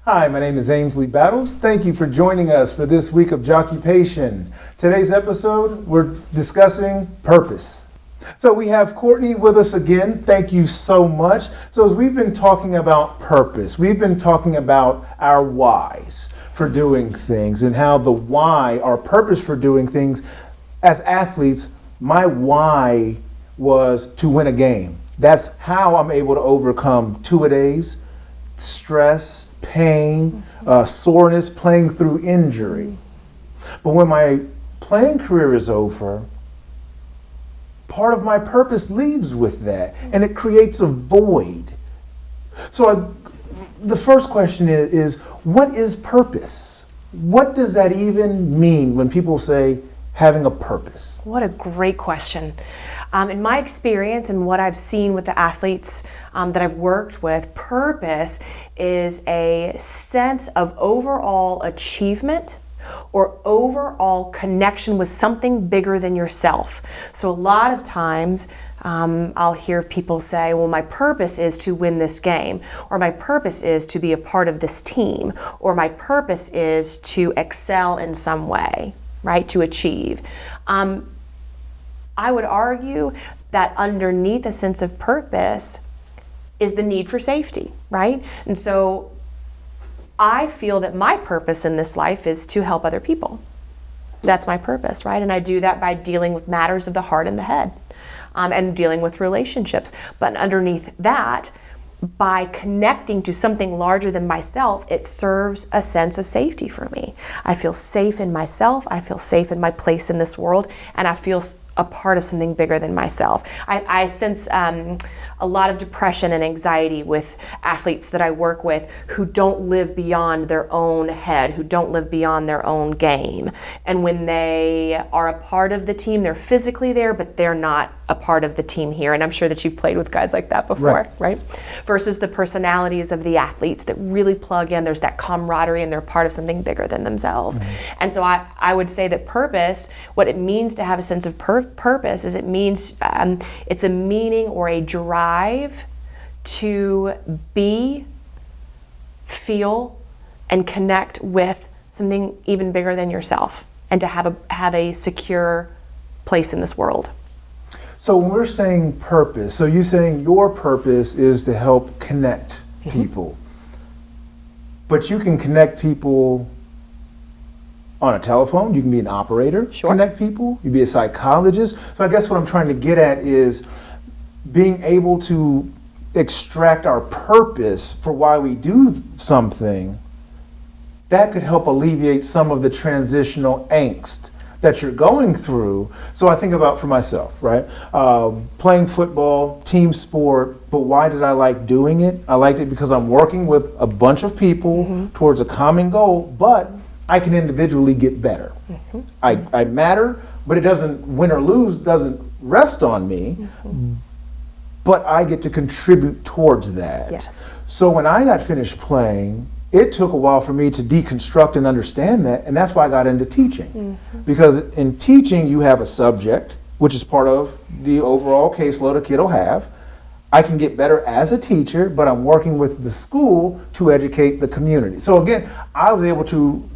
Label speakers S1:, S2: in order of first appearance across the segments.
S1: Hi, my name is Ainsley Battles. Thank you for joining us for this week of Jockupation. Today's episode, we're discussing purpose. So we have Courtney with us again. Thank you so much. So as we've been talking about purpose, we've been talking about our whys for doing things and how the why, our purpose for doing things. As athletes, my why was to win a game. That's how I'm able to overcome two-a-days, stress, pain, soreness, playing through injury. But when my playing career is over, part of my purpose leaves with that, and it creates a void. So the first question is, what is purpose? What does that even mean when people say having a purpose?
S2: What a great question. In my experience and what I've seen with the athletes that I've worked with, purpose is a sense of overall achievement or overall connection with something bigger than yourself. So a lot of times I'll hear people say, well, my purpose is to win this game, or my purpose is to be a part of this team, or my purpose is to excel in some way, right, to achieve. I would argue that underneath a sense of purpose is the need for safety, right? And so I feel that my purpose in this life is to help other people. That's my purpose, right? And I do that by dealing with matters of the heart and the head, and dealing with relationships. But underneath that, by connecting to something larger than myself, it serves a sense of safety for me. I feel safe in myself, I feel safe in my place in this world, and I feel a part of something bigger than myself. I sense a lot of depression and anxiety with athletes that I work with who don't live beyond their own head, who don't live beyond their own game. And when they are a part of the team, they're physically there, but they're not a part of the team here. And I'm sure that you've played with guys like that before, right? Versus the personalities of the athletes that really plug in. There's that camaraderie and they're part of something bigger than themselves. Mm-hmm. And so I would say that purpose, what it means to have a sense of purpose is it means it's a meaning or a drive to be, feel, and connect with something even bigger than yourself, and to have a secure place in this world. So
S1: when we're saying purpose, so you're saying your purpose is to help connect people, but you can connect people on a telephone, you can be an operator, connect people, you can be a psychologist. So I guess what I'm trying to get at is being able to extract our purpose for why we do something. That could help alleviate some of the transitional angst that you're going through. So I think about for myself, right? Playing football, team sport, but why did I like doing it? I liked it because I'm working with a bunch of people towards a common goal, but I can individually get better. I matter, but it doesn't, win or lose doesn't rest on me, but I get to contribute towards that. Yes. So when I got finished playing, it took a while for me to deconstruct and understand that, and that's why I got into teaching. Because in teaching, you have a subject, which is part of the overall caseload a kid will have. I can get better as a teacher, but I'm working with the school to educate the community. So again, I was able to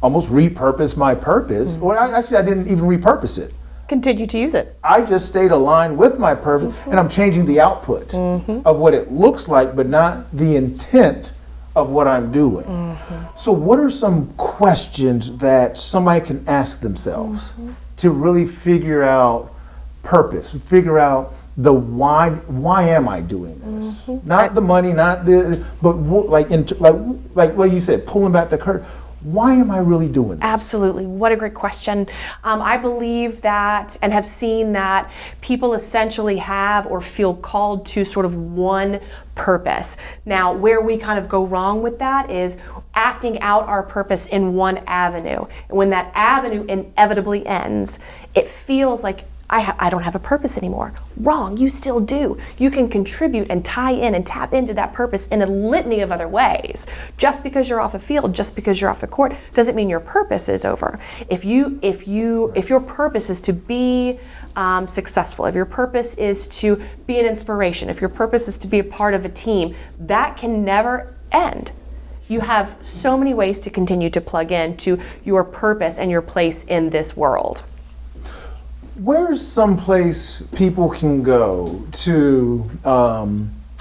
S1: almost repurpose my purpose. Well, I didn't even repurpose it.
S2: Continue to use it.
S1: I just stayed aligned with my purpose, and I'm changing the output of what it looks like, but not the intent of what I'm doing. So what are some questions that somebody can ask themselves to really figure out purpose, figure out the why am I doing this? Not the money, not the, but like you said, pulling back the curtain. Why am I really doing this?
S2: Absolutely. What a great question. I believe that and have seen that people essentially have or feel called to sort of one purpose. Now, where we kind of go wrong with that is acting out our purpose in one avenue. And when that avenue inevitably ends, it feels like I don't have a purpose anymore. Wrong, you still do. You can contribute and tie in and tap into that purpose in a litany of other ways. Just because you're off the field, just because you're off the court, doesn't mean your purpose is over. If your purpose is to be successful, if your purpose is to be an inspiration, if your purpose is to be a part of a team, that can never end. You have so many ways to continue to plug in to your purpose and your place in this world.
S1: Where's some place people can go to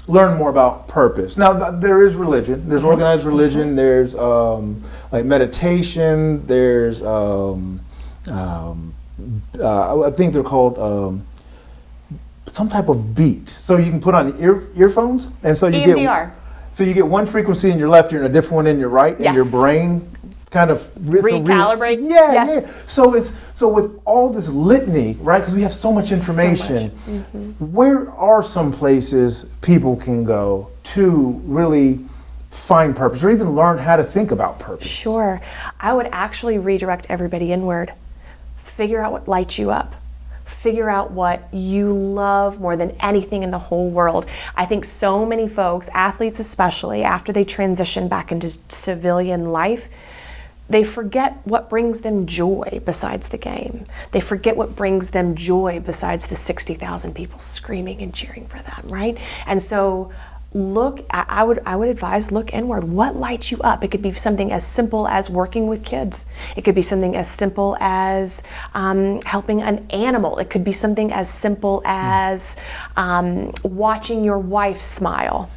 S1: learn more about purpose? Now, there is religion. There's organized religion. There's like meditation. There's I think they're called some type of beat. So you can put on earphones, and so you
S2: EMDR.
S1: you get one frequency in your left ear and a different one in your right, and your brain kind of
S2: recalibrate.
S1: Yeah. So with all this litany, right? Because we have so much information. Where are some places people can go to really find purpose, or even learn how to think about purpose?
S2: Sure. I would actually redirect everybody inward. Figure out what lights you up. Figure out what you love more than anything in the whole world. I think so many folks, athletes especially, after they transition back into civilian life, they forget what brings them joy besides the game. They forget what brings them joy besides the 60,000 people screaming and cheering for them, right? And so I would advise, look inward. What lights you up? It could be something as simple as working with kids. It could be something as simple as helping an animal. It could be something as simple as watching your wife smile.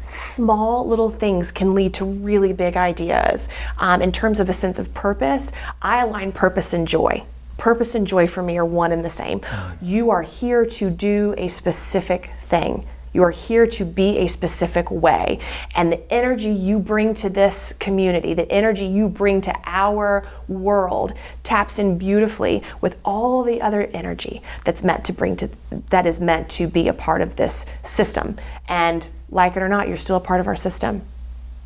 S2: Small little things can lead to really big ideas. In terms of a sense of purpose, I align purpose and joy. Purpose and joy for me are one and the same. You are here to do a specific thing. You are here to be a specific way. And the energy you bring to this community, the energy you bring to our world, taps in beautifully with all the other energy that is meant to be a part of this system. And like it or not, you're still a part of our system.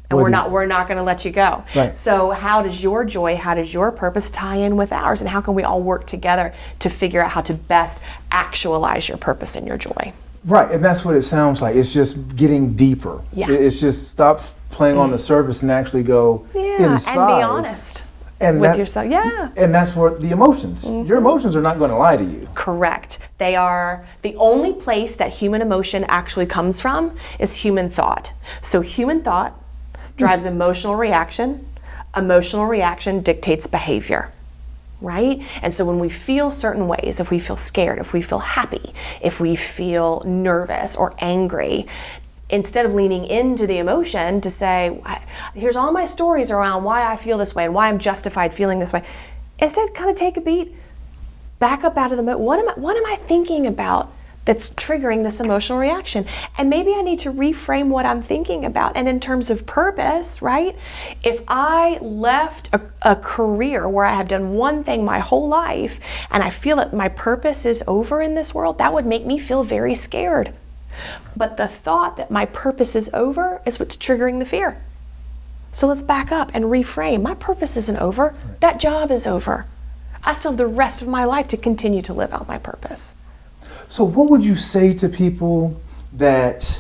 S2: And we're not going to let you go.
S1: Right.
S2: So how does your joy, how does your purpose tie in with ours? And how can we all work together to figure out how to best actualize your purpose and your joy?
S1: Right, and that's what it sounds like. It's just getting deeper.
S2: Yeah.
S1: It's just stop playing on the surface and actually go inside.
S2: And be honest with yourself. Yeah.
S1: And that's where the emotions. Your emotions are not going to lie to you.
S2: Correct. They are the only place that human emotion actually comes from is human thought. So human thought drives emotional reaction. Emotional reaction dictates behavior. Right? And so when we feel certain ways, if we feel scared, if we feel happy, if we feel nervous or angry, instead of leaning into the emotion to say, here's all my stories around why I feel this way and why I'm justified feeling this way, instead kind of take a beat, back up out of the moment. What am I thinking about that's triggering this emotional reaction? And maybe I need to reframe what I'm thinking about. And in terms of purpose, right? If I left a career where I have done one thing my whole life and I feel that my purpose is over in this world, that would make me feel very scared. But the thought that my purpose is over is what's triggering the fear. So let's back up and reframe. My purpose isn't over. That job is over. I still have the rest of my life to continue to live out my purpose.
S1: So what would you say to people that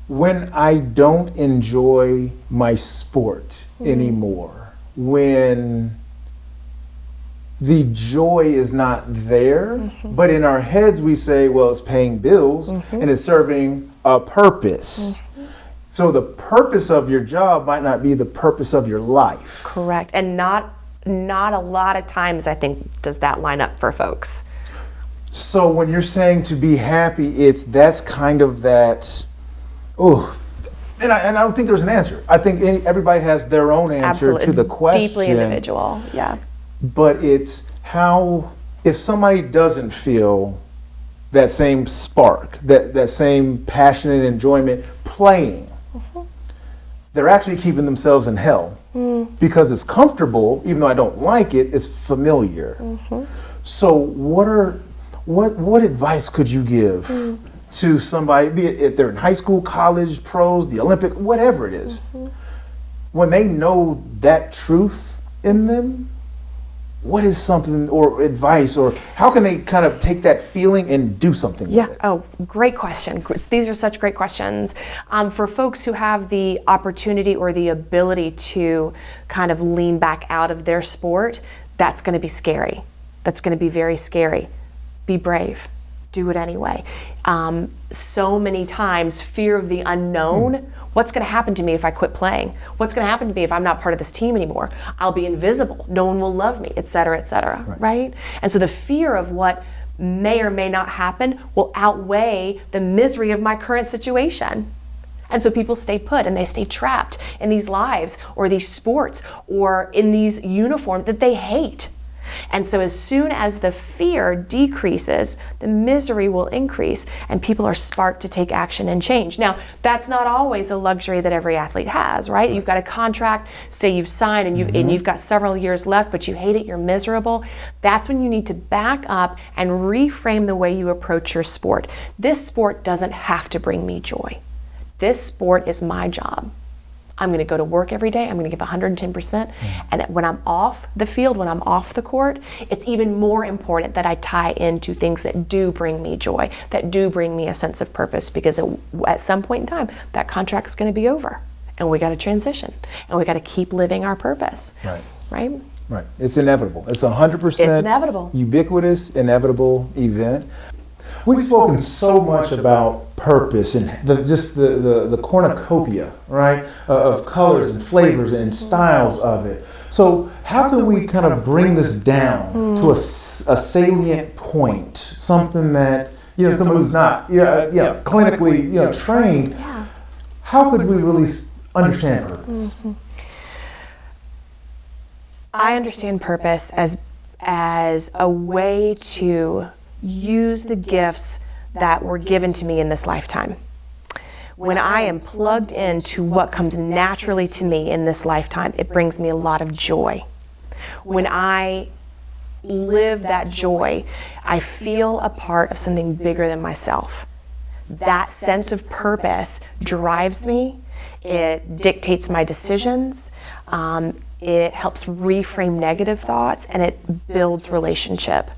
S1: when I don't enjoy my sport anymore, when the joy is not there, but in our heads we say, well, it's paying bills and it's serving a purpose. So the purpose of your job might not be the purpose of your life.
S2: Correct. And not a lot of times, I think, does that line up for folks.
S1: So when you're saying to be happy, that's kind of that, and I don't think there's an answer. I think everybody has their own answer to the question.
S2: Deeply individual, yeah.
S1: But it's how, if somebody doesn't feel that same spark, that same passion and enjoyment playing, they're actually keeping themselves in hell. Because it's comfortable, even though I don't like it, it's familiar. So what advice could you give to somebody, be it if they're in high school, college, pros, the Olympic, whatever it is, when they know that truth in them? What is something, or advice, or how can they kind of take that feeling and do something with it?
S2: Oh, great question. These are such great questions. For folks who have the opportunity or the ability to kind of lean back out of their sport, that's going to be scary. That's going to be very scary. Be brave. do it anyway. So many times, fear of the unknown. What's going to happen to me if I quit playing? What's going to happen to me if I'm not part of this team anymore? I'll be invisible. No one will love me, et cetera, right? And so the fear of what may or may not happen will outweigh the misery of my current situation. And so people stay put and they stay trapped in these lives or these sports or in these uniforms that they hate. And so as soon as the fear decreases, the misery will increase and people are sparked to take action and change. Now, that's not always a luxury that every athlete has, right? You've got a contract, say you've signed and you've got several years left, but you hate it, you're miserable. That's when you need to back up and reframe the way you approach your sport. This sport doesn't have to bring me joy. This sport is my job. I'm going to go to work every day. I'm going to give 110%. And when I'm off the field, when I'm off the court, it's even more important that I tie into things that do bring me joy, that do bring me a sense of purpose, because at some point in time, that contract's going to be over and we got to transition and we got to keep living our purpose. Right?
S1: Right. It's inevitable. It's 100%
S2: It's inevitable.
S1: Ubiquitous, inevitable event. We've spoken so much about purpose and the cornucopia, right, of colors and flavors and styles of it. So how can we kind of bring this down to a salient point, something that, someone who's not clinically trained, how could we really understand purpose?
S2: I understand purpose as a way to use the gifts that were given to me in this lifetime. When I am plugged into what comes naturally to me in this lifetime, it brings me a lot of joy. When I live that joy, I feel a part of something bigger than myself. That sense of purpose drives me. It dictates my decisions. It helps reframe negative thoughts, and it builds relationship.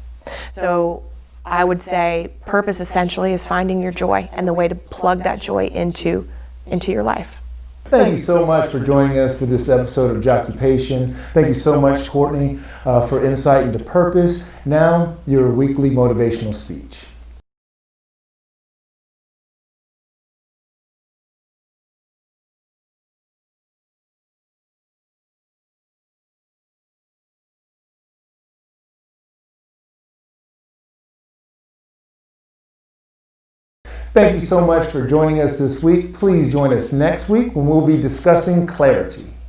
S2: So I would say purpose essentially is finding your joy and the way to plug that joy into your life.
S1: Thank you so much for joining us for this episode of Joccupation. Thank you so much, Courtney, for insight into purpose. Now, your weekly motivational speech. Thank you so much for joining us this week. Please join us next week when we'll be discussing clarity.